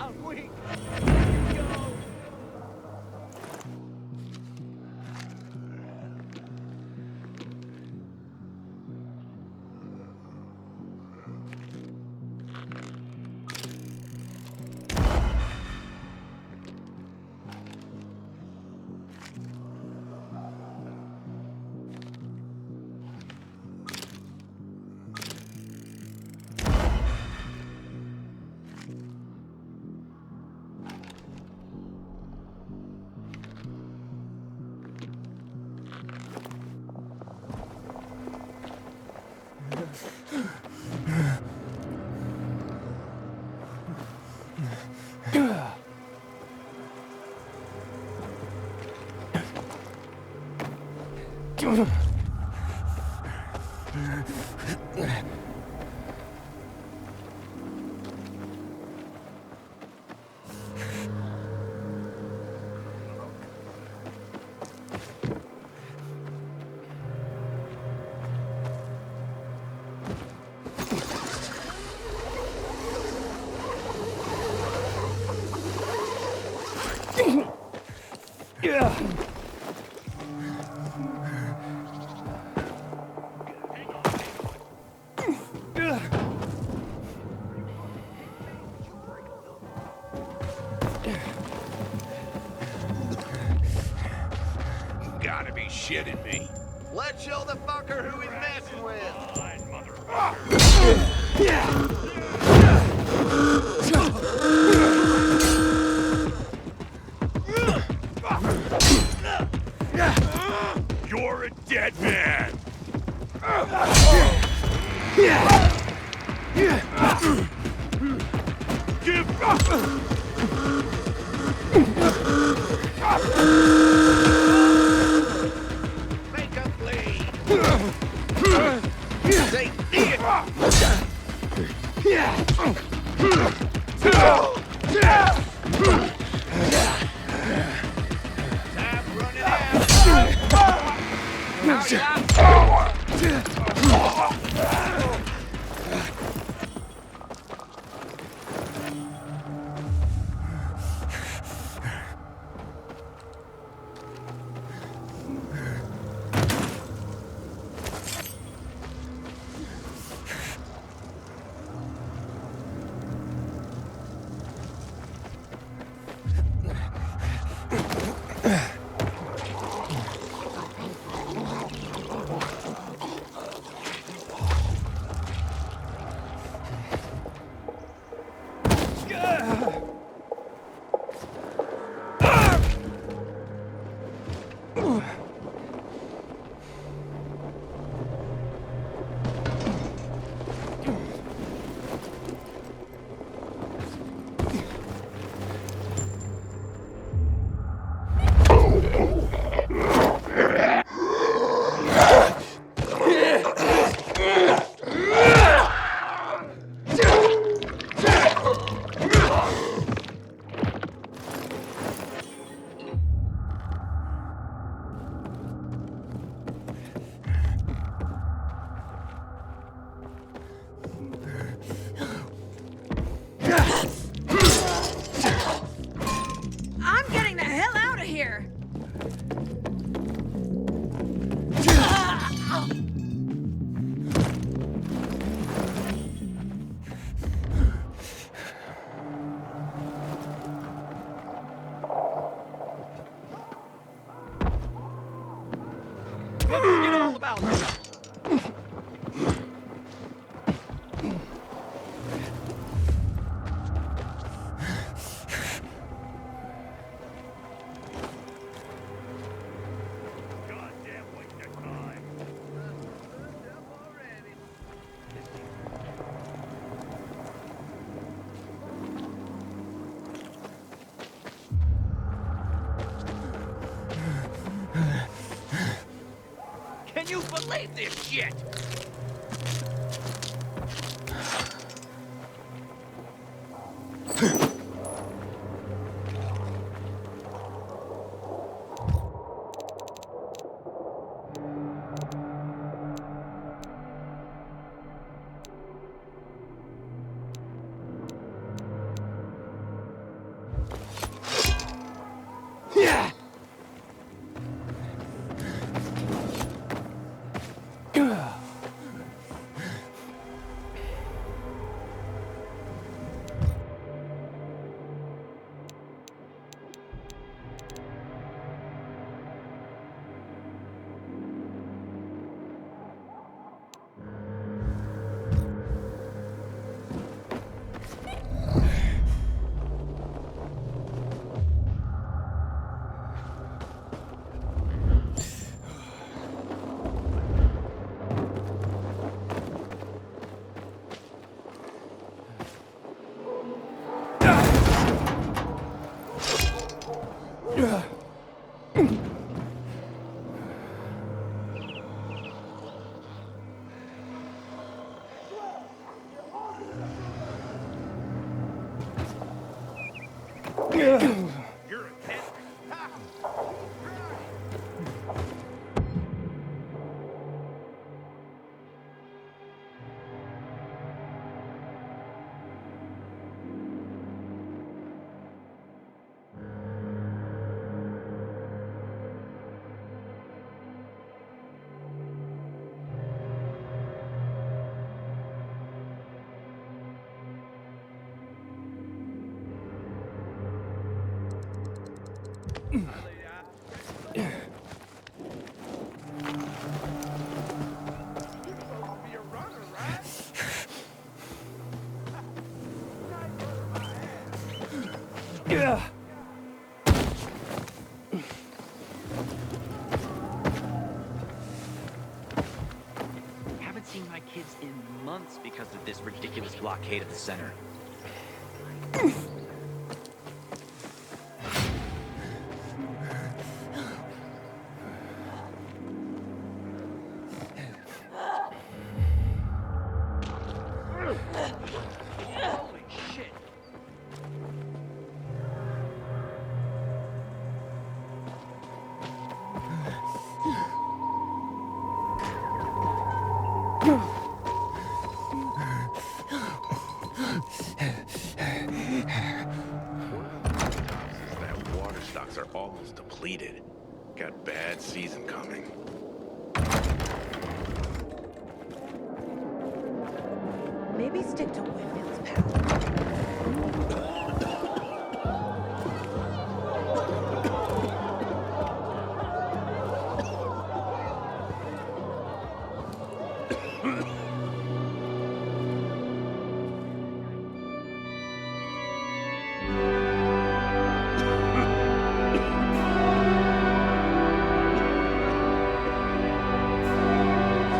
I'm weak. Here we go. Gotta be shitting me. Let's show the fucker who he's messing with. You're a dead man. Give Make a bleed. Say it. Time running I'm getting the hell out of here! Let's get all about it. goddamn waste of time. Can you believe this shit? You're a dead. Haven't seen my kids in months because of this ridiculous blockade at the center. Holy shit! That water stocks are almost depleted. Got bad season coming. Maybe stick to windmills, pal.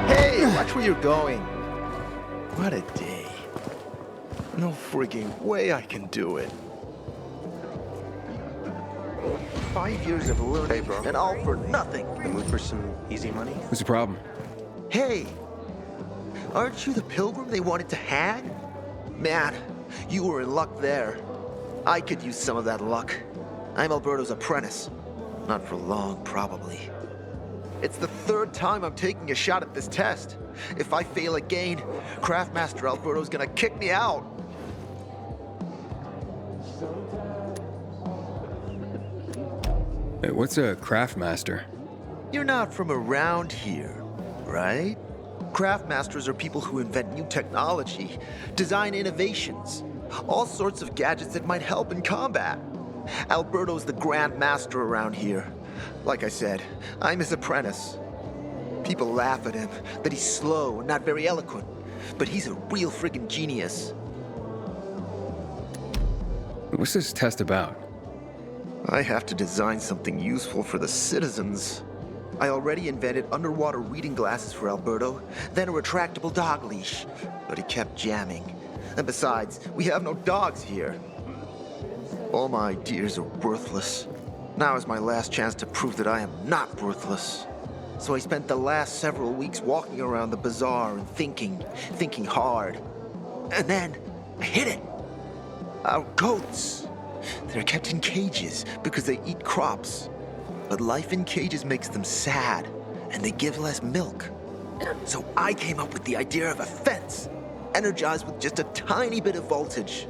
Hey, watch where you're going. What a day. No frigging way I can do it. 5 years of learning, Hey, bro. and all for nothing. The mood for some easy money? What's the problem? Hey, aren't you the pilgrim they wanted to hang? Man, you were in luck there. I could use some of that luck. I'm Alberto's apprentice. Not for long, probably. It's the third time I'm taking a shot at this test. If I fail again, Craftmaster Alberto's gonna kick me out. Hey, what's a craft master? You're not from around here, right? Craftmasters are people who invent new technology, design innovations, all sorts of gadgets that might help in combat. Alberto's the Grand Master around here. Like I said, I'm his apprentice. People laugh at him, that he's slow and not very eloquent, but he's a real friggin' genius. What's this test about? I have to design something useful for the citizens. I already invented underwater reading glasses for Alberto, then a retractable dog leash, but he kept jamming. And besides, we have no dogs here. All my ideas are worthless. Now is my last chance to prove that I am not worthless. So I spent the last several weeks walking around the bazaar and thinking hard. And then I hit it. Our goats. They're kept in cages because they eat crops. But life in cages makes them sad, and they give less milk. So I came up with the idea of a fence, energized with just a tiny bit of voltage.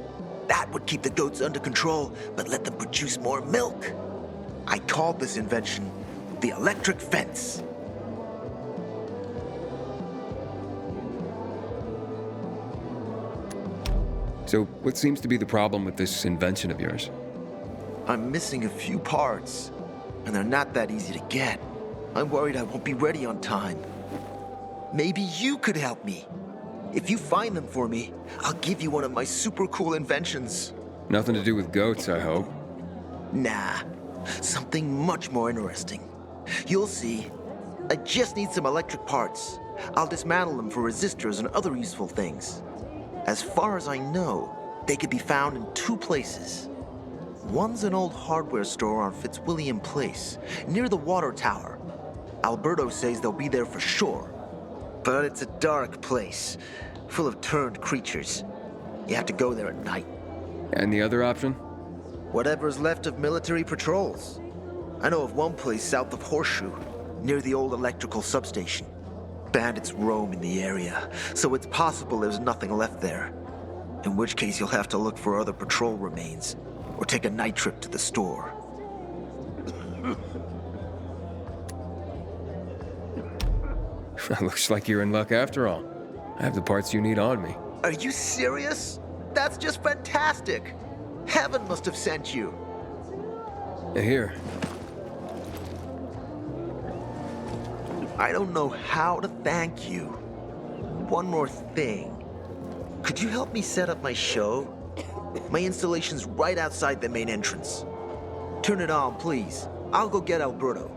That would keep the goats under control, but let them produce more milk. I called this invention the electric fence. So, what seems to be the problem with this invention of yours? I'm missing a few parts, and they're not that easy to get. I'm worried I won't be ready on time. Maybe you could help me. If you find them for me, I'll give you one of my super cool inventions. Nothing to do with goats, I hope. Nah, something much more interesting. You'll see. I just need some electric parts. I'll dismantle them for resistors and other useful things. As far as I know, they could be found in two places. One's an old hardware store on Fitzwilliam Place, near the water tower. Alberto says they'll be there for sure. But it's a dark place, full of turned creatures. You have to go there at night. And the other option? Whatever's left of military patrols. I know of one place south of Horseshoe, near the old electrical substation. Bandits roam in the area, so it's possible there's nothing left there. In which case you'll have to look for other patrol remains, or take a night trip to the store. Looks like you're in luck after all. I have the parts you need on me. Are you serious? That's just fantastic! Heaven must have sent you. Here. I don't know how to thank you. One more thing. Could you help me set up my show? My installation's right outside the main entrance. Turn it on, please. I'll go get Alberto.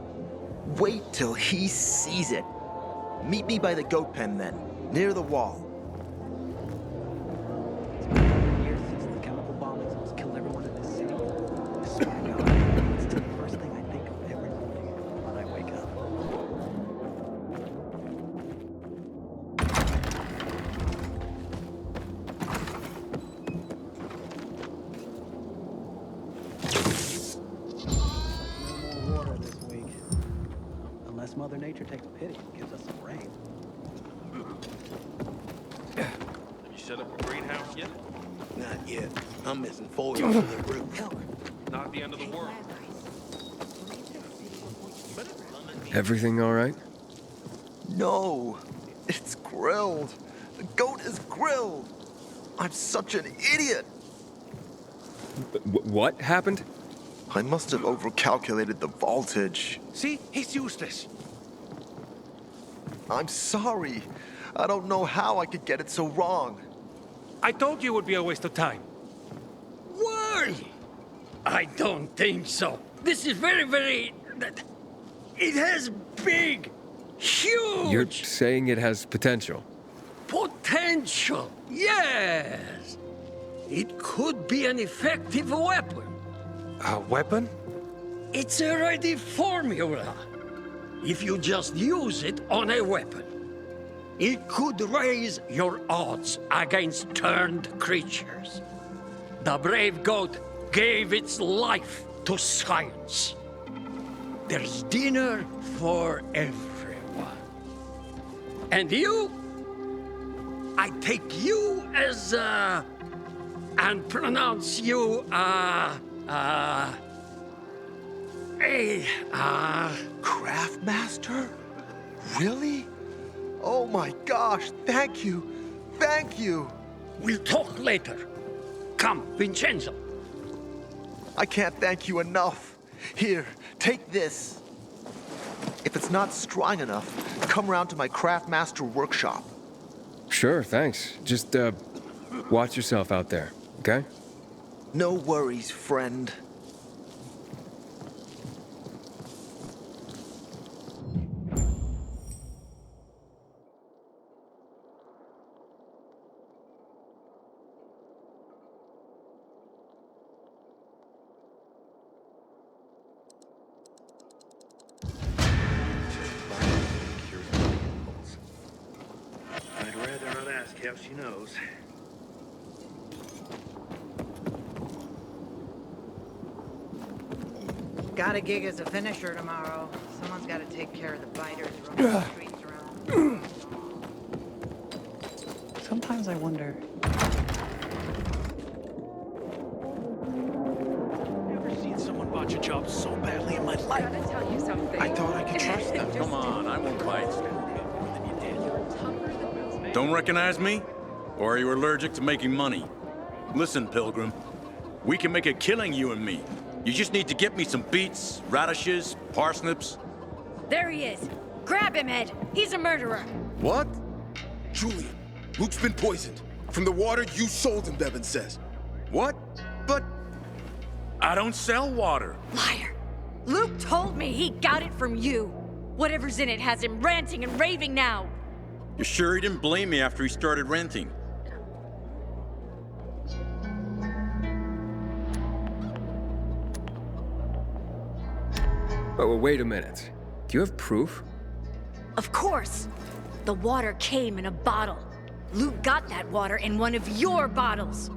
Wait till he sees it. Meet me by the goat pen then, near the wall. Years since the chemical bombings almost killed everyone in this city. I swear to God, it's the first thing I think of every morning when I wake up. No more water this week. Unless Mother Nature takes pity and gives us some rain. Have you set up a greenhouse yet? Not yet. I'm missing foil for the roof. Not the end of the world. Everything all right? No, it's grilled. The goat is grilled. I'm such an idiot. What happened? I must have overcalculated the voltage. See? He's useless. I'm sorry. I don't know how I could get it so wrong. I told you it would be a waste of time. Why? I don't think so. This is very... It has big, huge... You're saying it has potential. potential. Yes. It could be an effective weapon. A weapon? It's a ready formula. If you just use it on a weapon, it could raise your odds against turned creatures. The brave goat gave its life to science. There's dinner for everyone. And you? I take you as, and pronounce you, Craftmaster? Really? Oh my gosh, thank you. Thank you. We'll talk later. Come, Vincenzo. I can't thank you enough. Here, take this. If it's not strong enough, come round to my Craftmaster workshop. Sure, thanks. Just, watch yourself out there, okay? No worries, friend. I'd rather not ask how she knows. Got a gig as a finisher tomorrow. Someone's got to take care of the biters roaming the streets around. Sometimes I wonder. Never seen someone botch a job so badly in my life. Gotta tell you something. I thought I could trust them. Come on, I won't bite. Don't recognize me? Or are you allergic to making money? Listen, Pilgrim. We can make a killing, you and me. You just need to get me some beets, radishes, parsnips. There he is. Grab him, Ed. He's a murderer. What? Julian, Luke's been poisoned. From the water you sold him, Bevan says. What? But I don't sell water. Liar. Luke told me he got it from you. Whatever's in it has him ranting and raving now. You sure he didn't blame me after he started renting? Oh, wait a minute. Do you have proof? Of course. The water came in a bottle. Luke got that water in one of your bottles.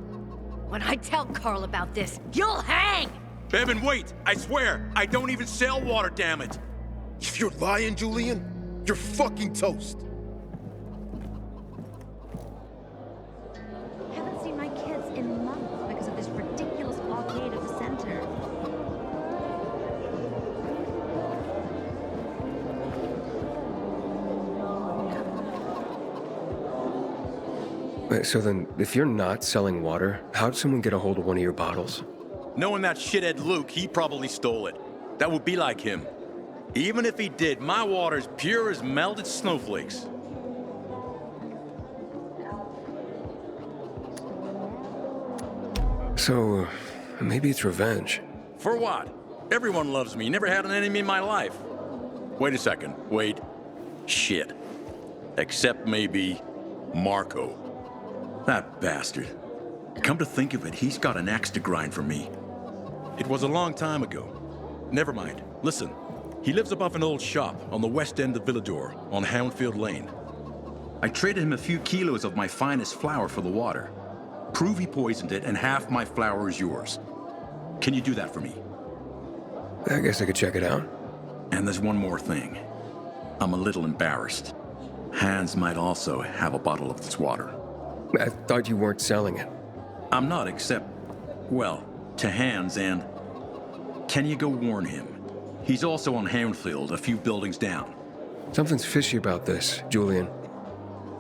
When I tell Carl about this, you'll hang! Bevan, wait! I swear, I don't even sell water, damn it! If you're lying, Julian, you're fucking toast. Haven't seen my kids in months because of this ridiculous blockade of the center. Wait, so then, if you're not selling water, how'd someone get a hold of one of your bottles? Knowing that shithead Luke, he probably stole it. That would be like him. Even if he did, my water's pure as melted snowflakes. So, maybe it's revenge. For what? Everyone loves me. Never had an enemy in my life. Wait a second. Wait. Shit. Except maybe Marco. That bastard. Come to think of it, he's got an axe to grind for me. It was a long time ago. Never mind. Listen. He lives above an old shop on the west end of Villador, on Houndfield Lane. I traded him a few kilos of my finest flour for the water. Prove he poisoned it, and half my flour is yours. Can you do that for me? I guess I could check it out. And there's one more thing. I'm a little embarrassed. Hans might also have a bottle of this water. I thought you weren't selling it. I'm not, except, well, to Hans, and can you go warn him? He's also on Houndfield, a few buildings down. Something's fishy about this, Julian.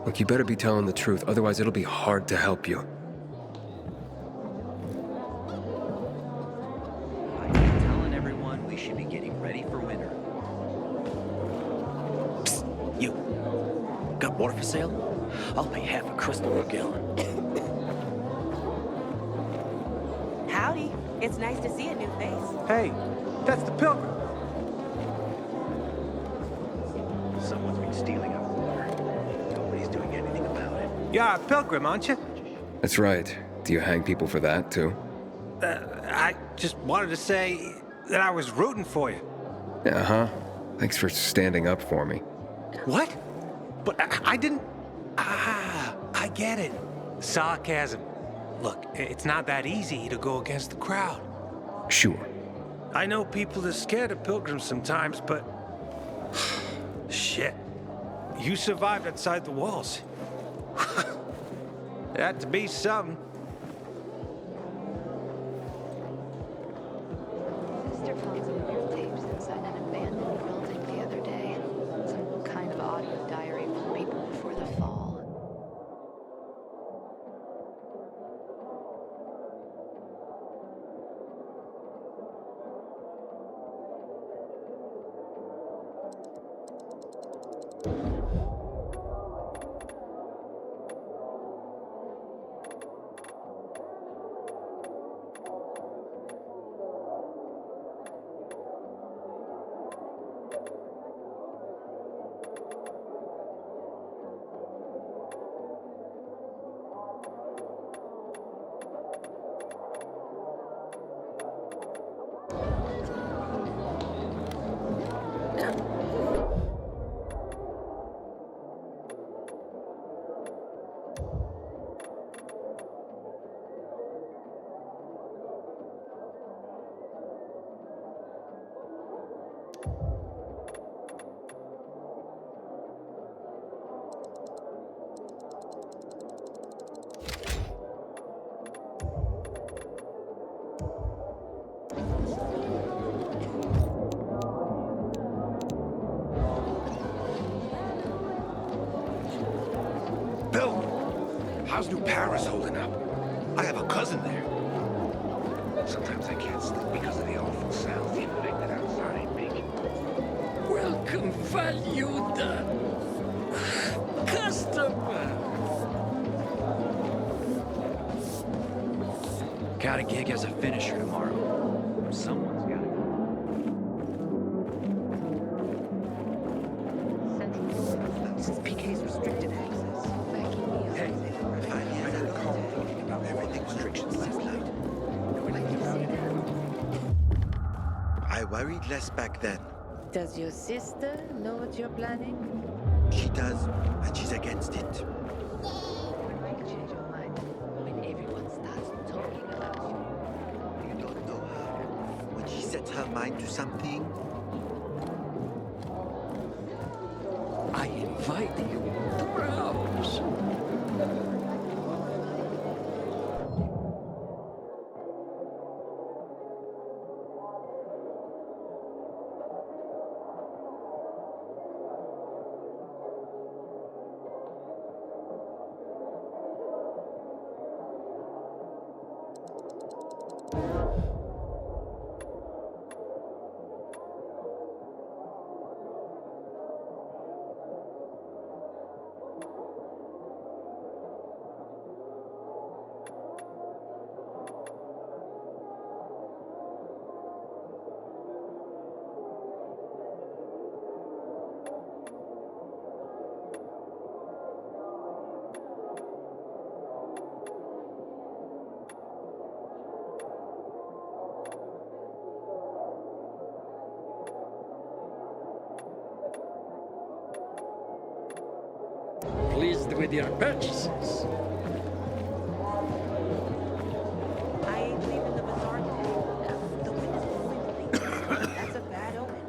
Look, you better be telling the truth, otherwise it'll be hard to help you. I keep telling everyone we should be getting ready for winter. Psst, you. Got water for sale? I'll pay half a crystal per gallon. Howdy. It's nice to see a new face. Hey, that's the Pilgrim. Someone's been stealing our water. Nobody's doing anything about it. You're a Pilgrim, aren't you? That's right. Do you hang people for that, too? I just wanted to say that I was rooting for you. Uh-huh. Thanks for standing up for me. What? But I didn't... Ah, I get it. Sarcasm. Look, it's not that easy to go against the crowd. Sure. I know people are scared of pilgrims sometimes, but... Shit. You survived outside the walls. It had to be something. Sister found some weird tapes inside an abandoned building the other day. Some kind of audio diary from people before the fall. How's New Paris holding up? I have a cousin there. Sometimes I can't sleep because of the awful sounds the infected outside make. Welcome, valued customer. Got a gig as a finisher tomorrow. Someone's got it. Since PK's restricted access. Hey, I got a call about everything restrictions last night. I worried less back then. Does your sister know what you're planning? She does, and she's against it. When I change your mind, when everyone starts talking set her mind to something? I invite you to browse. Pleased with your purchases? I ain't leaving the bazaar today. The wind is blowing late. That's a bad omen.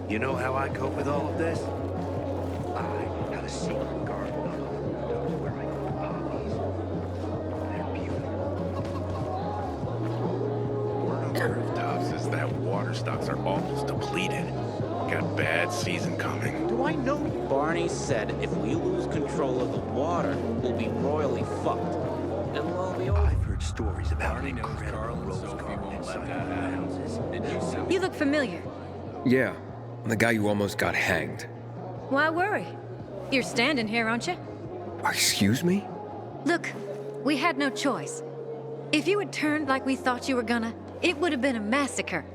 You know how I cope with all of this? I have a secret garden on the rooftop where I grow poppies. They're beautiful. Word on the rooftops is that water stocks are almost depleted. Got bad season coming. Do I know? Barney said if we lose control of the water, we'll be royally fucked. And lo and behold, I've heard stories about an incredible rose garden inside the houses. You look familiar. Yeah, the guy who almost got hanged. Why worry? You're standing here, aren't you? Excuse me? Look, we had no choice. If you had turned like we thought you were gonna, it would have been a massacre.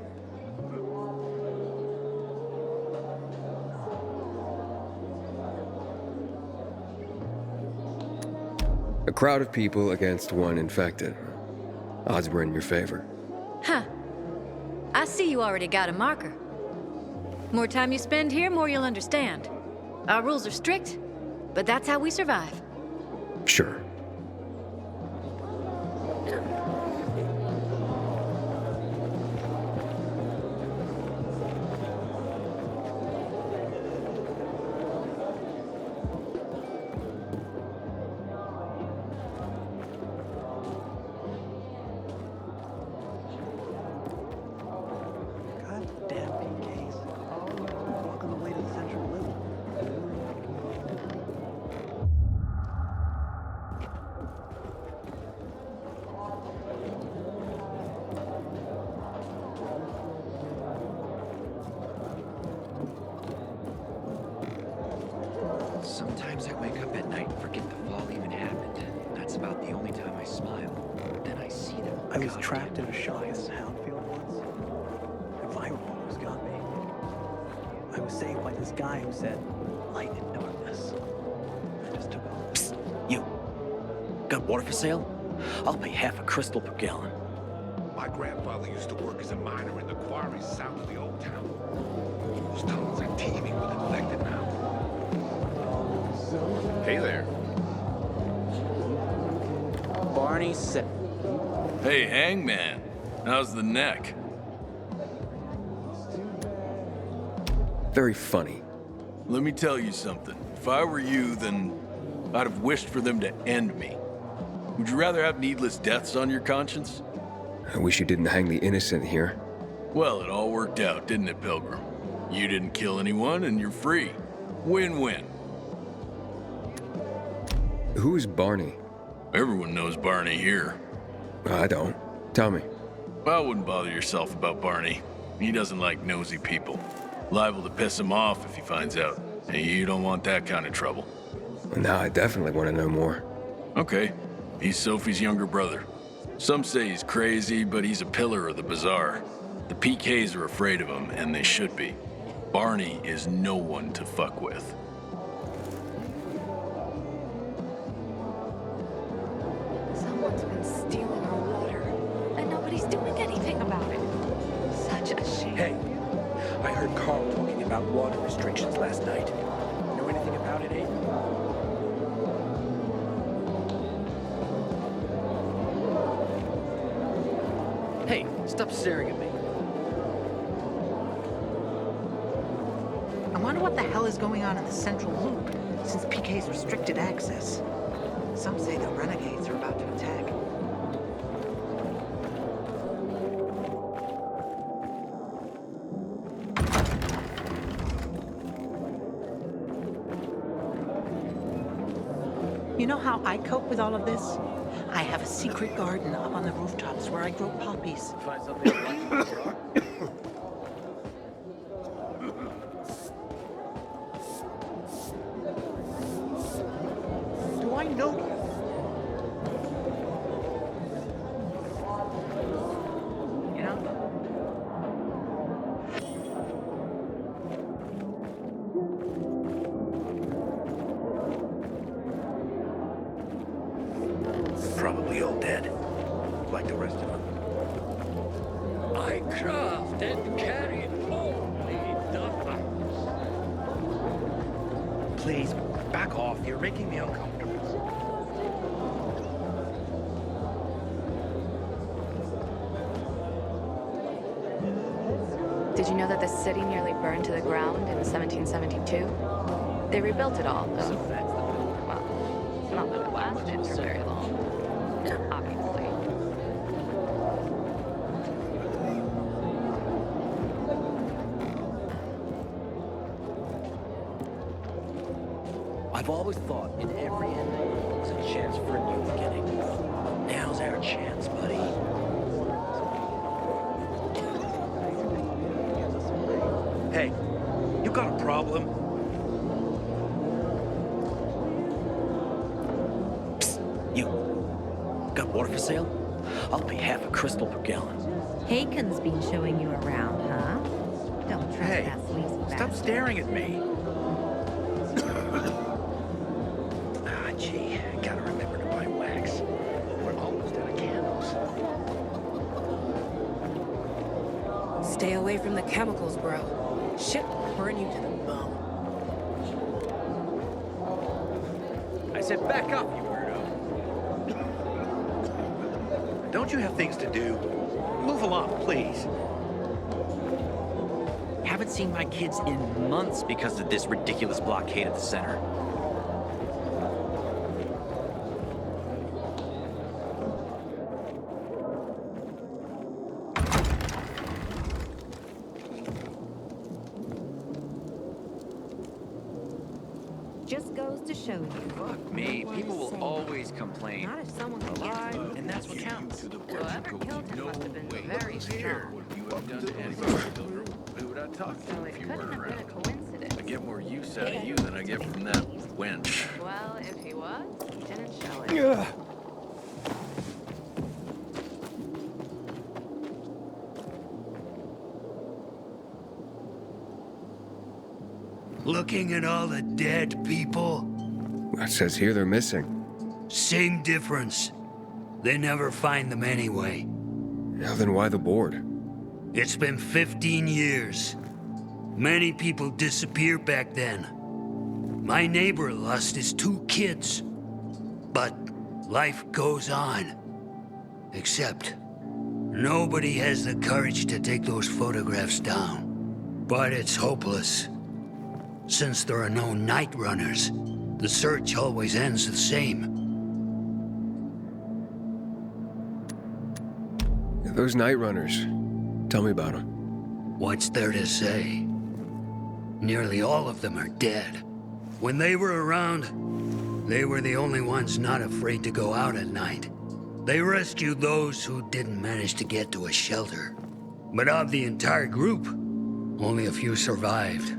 A crowd of people against one infected. Odds were in your favor. Huh. I see you already got a marker. More time you spend here, more you'll understand. Our rules are strict, but that's how we survive. Sure. Goddamn PKs. Walk on the way to the central loop. Sometimes I wake up at night and forget the fall even happened. That's about the only time I smile. Then I see them. I was trapped in a shotgun houndfield once. A viral almost got me. I was saved by this guy who said, light in darkness. I just took off. Psst, you. Got water for sale? I'll pay half a crystal per gallon. My grandfather used to work as a miner in the quarries south of the old town. Those tunnels are teeming with infected now. Hey there. Barney said, Hey, Hangman. How's the neck? Very funny. Let me tell you something. If I were you, then I'd have wished for them to end me. Would you rather have needless deaths on your conscience? I wish you didn't hang the innocent here. Well, it all worked out, didn't it, Pilgrim? You didn't kill anyone, and you're free. Win-win. Who's Barney? Everyone knows Barney here. I don't. Tell me. I wouldn't bother yourself about Barney. He doesn't like nosy people. Liable to piss him off if he finds out. And you don't want that kind of trouble. Now I definitely want to know more. Okay. He's Sophie's younger brother. Some say he's crazy, but he's a pillar of the bazaar. The PKs are afraid of him, and they should be. Barney is no one to fuck with. Someone's been stealing our water, and nobody's doing anything about it. Such a shame. Hey, I heard Carl talking about water restrictions last night. Know anything about it, Aiden? Stop staring at me. I wonder what the hell is going on in the central loop, since PK's restricted access. Some say the renegades are about to attack. You know how I cope with all of this? I have a secret garden up on the rooftops where I grow poppies. Find something like Do I know you? You know? Probably all dead, like the rest of them. I craft and carry only the facts. Please, back off. You're making me uncomfortable. Did you know that the city nearly burned to the ground in 1772? They rebuilt it all, though. Well, not that it lasted for very long. Obviously. I've always thought in every ending there's a chance for a new beginning. Now's our chance, buddy. Hey, you got a problem? Psst, you. Got water for sale? I'll pay half a crystal per gallon. Haken's been showing you around, huh? Don't Hey, trespass, lazy stop bastard. staring at me. Gee, I gotta remember to buy wax. We're almost out of candles. Stay away from the chemicals, bro. Shit will burn you to the bone. I said back up, you weirdo. Don't you have things to do? Move along, please. Haven't seen my kids in months because of this ridiculous blockade at the center. Just goes to show you. Fuck me, people will always complain. Not if someone's Alive, alive. and that's what counts. Whoever killed him must have been very strong. What you have done to anybody, Pilgrim? Who would I talk to So it if you couldn't weren't have been a around? coincidence. I get more use out of you than I get from that wench. Well, if he was, he didn't show it. Looking at all the dead people, It says here they're missing. same difference. They never find them anyway. Now then why the board? It's been 15 years. Many people disappeared back then. My neighbor lost his 2 kids. But life goes on. Except, nobody has the courage to take those photographs down. But it's hopeless. Since there are no night runners, the search always ends the same. Those night runners. Tell me about them. What's there to say? Nearly all of them are dead. When they were around, they were the only ones not afraid to go out at night. They rescued those who didn't manage to get to a shelter. But of the entire group, only a few survived,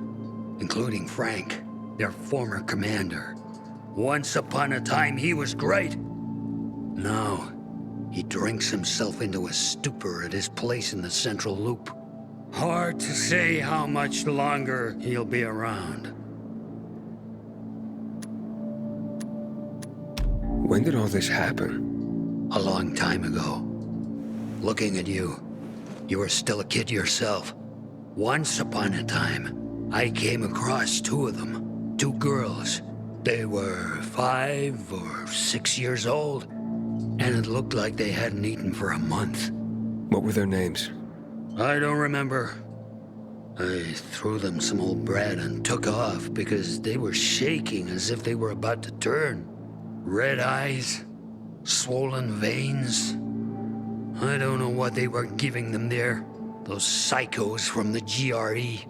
including Frank, their former commander. Once upon a time, he was great. Now, he drinks himself into a stupor at his place in the central loop. Hard to say how much longer he'll be around. When did all this happen? A long time ago. Looking at you, you were still a kid yourself. Once upon a time, I came across 2 of them. 2 girls. They were 5 or 6 years old, and it looked like they hadn't eaten for a month. What were their names? I don't remember. I threw them some old bread and took off because they were shaking as if they were about to turn. Red eyes, swollen veins. I don't know what they were giving them there. Those psychos from the GRE.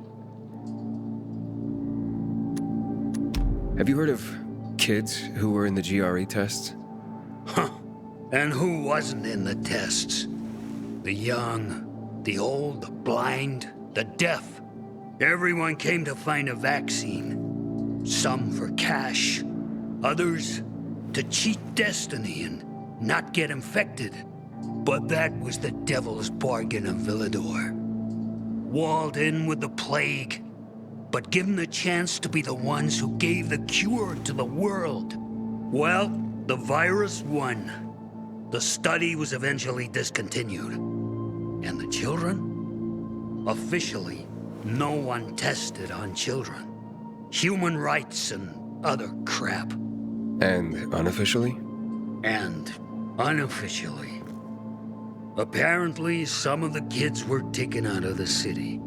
Have you heard of kids who were in the GRE tests? Huh. And who wasn't in the tests? The young, the old, the blind, the deaf. Everyone came to find a vaccine. Some for cash, others to cheat destiny and not get infected. But that was the devil's bargain of Villador. Walled in with the plague, but given the chance to be the ones who gave the cure to the world. Well, the virus won. The study was eventually discontinued. And the children? Officially, no one tested on children. Human rights and other crap. And unofficially? And unofficially. Apparently, some of the kids were taken out of the city.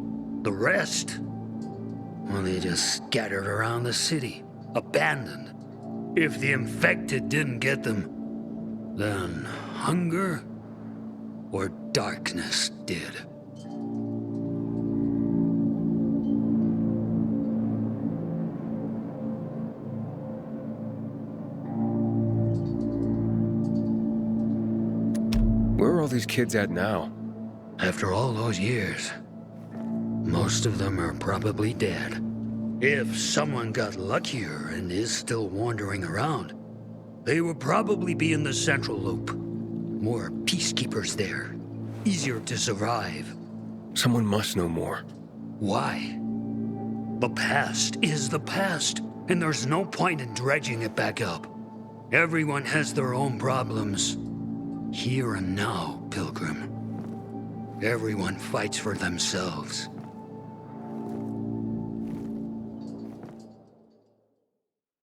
The rest? Well, they just scattered around the city, abandoned. If the infected didn't get them, then hunger or darkness did. Where are all these kids at now? After all those years, most of them are probably dead. If someone got luckier and is still wandering around, they would probably be in the Central Loop. More peacekeepers there. Easier to survive. Someone must know more. Why? The past is the past, and there's no point in dredging it back up. Everyone has their own problems. Here and now, Pilgrim. Everyone fights for themselves.